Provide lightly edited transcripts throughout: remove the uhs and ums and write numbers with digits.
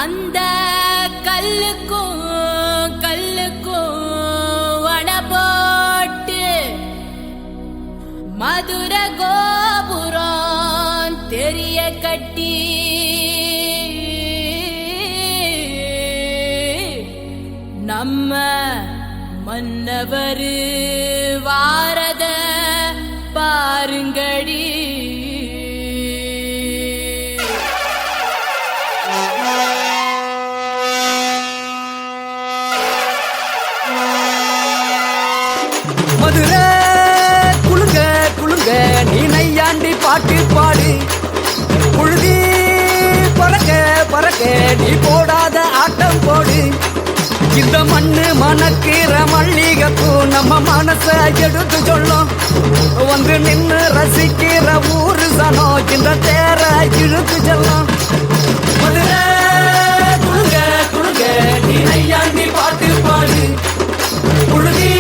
அந்த கல்லுக்கும் வட போட்டு மதுர கோபுரம் தெரிய கட்டி நம்ம மன்னவர் வாரத பாருங்கடி. மதுரை குளுங்க குளுங்க நீ நையாண்டி பாட்டு பாடு, புழுதி பறக்க பறக்க நீ போடாத ஆட்டம் போடு. இந்த மண்ணு மணக்கிற மல்லிகைப்பூ நம்ம மனச எடுத்து சொல்லும், வந்து நின்று ரசிக்கிற ஊரு சனம் இந்த தேர இழுத்து செல்லும். மதுரை குளுங்க குளுங்க நீ நையாண்டி பாட்டு பாடு, புழுதி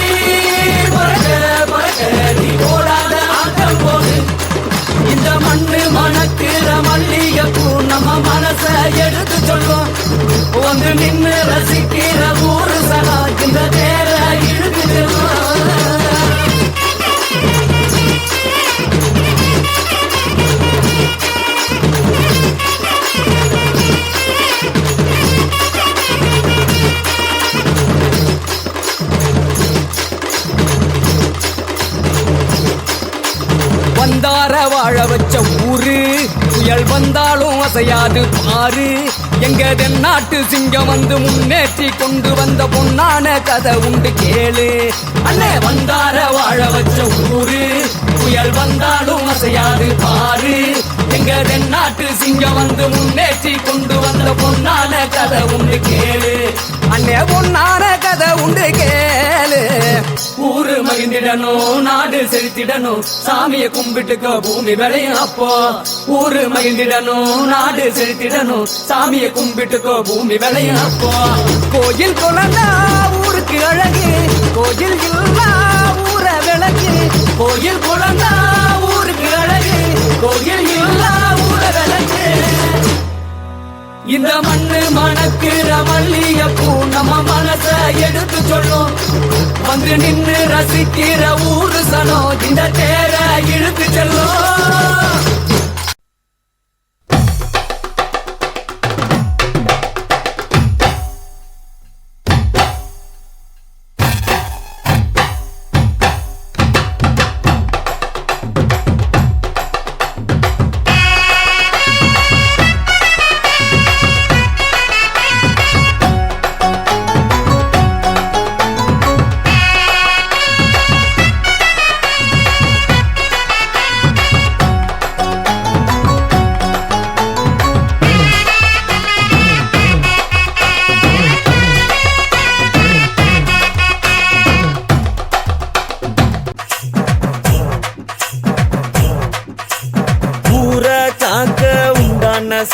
பறக்க பறக்க நீ போடாத ஆட்டம் போடு. இந்த மண்ணு மணக்கிற மல்லிகைப்பூ நம்ம மனச எடுத்து சொல்லும், வந்து நின்று ரசிக்கிற ஊரு சனா இந்த தேர இழுத்து செல்லும். வந்தார வாழ வச்ச ஊரு, புயல் வந்தாலும் அசையாது பாரு. எங்க தென்னாட்டு சிங்கம் வந்து முன்னேற்றி கொண்டு வந்த பொன்னான கதை உண்டு கேளு. அண்ணே வந்தார வாழ வச்ச ஊரு, புயல் வந்தாலும் அசையாது பாரு. எங்க தென்னாட்டு சிங்கம் வந்து முன்னேற்றி கொண்டு வந்த பொன்னான கதை உண்டு கேளு. அண்ணே பொன்னான கதை உண்டு கேளு. ஊரு மகிழ்ந்திடணும், நாடு செலுத்திடணும், சாமியை கும்பிட்டுக்க பூமி விளையும் அப்போ. ஊரு மகிழ்ந்திடணும், நாடு செலுத்திடணும், சாமியை கும்பிட்டுக்கோ பூமி விளையும் அப்போ. கோயில் குழந்தா ஊருக்கு அழகு, கோயில் இல்லா ஊர விளக்கு. கோயில் குழந்தா ஊருக்கு அழகு, கோயில் இல்லா ஊர விளக்கு. இந்த மண்ணு மணக்கிற மல்லிகைப்பூ நம்ம மனச எடுத்து சொல்லும், வந்து நின்று ரசிக்கிற ஊரு சனம் இந்த தேர இழுத்து செல்லும்.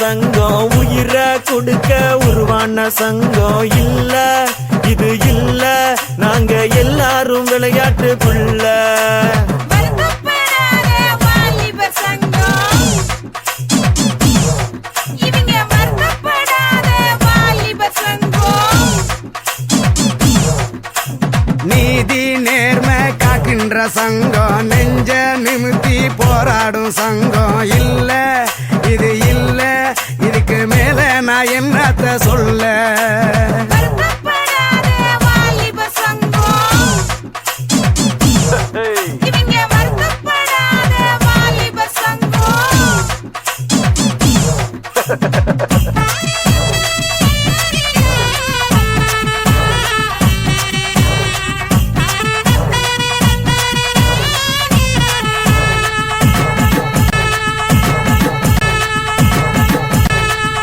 சங்கம் உயிரை கொடுக்க உருவான சங்கம் இல்ல, இது இல்ல, நாங்க எல்லாரும் விளையாட்டு புள்ள. நீதி நேர்மை காக்கின்ற சங்கம், நெஞ்ச நிமித்தி போராடும் சங்கம் இல்ல,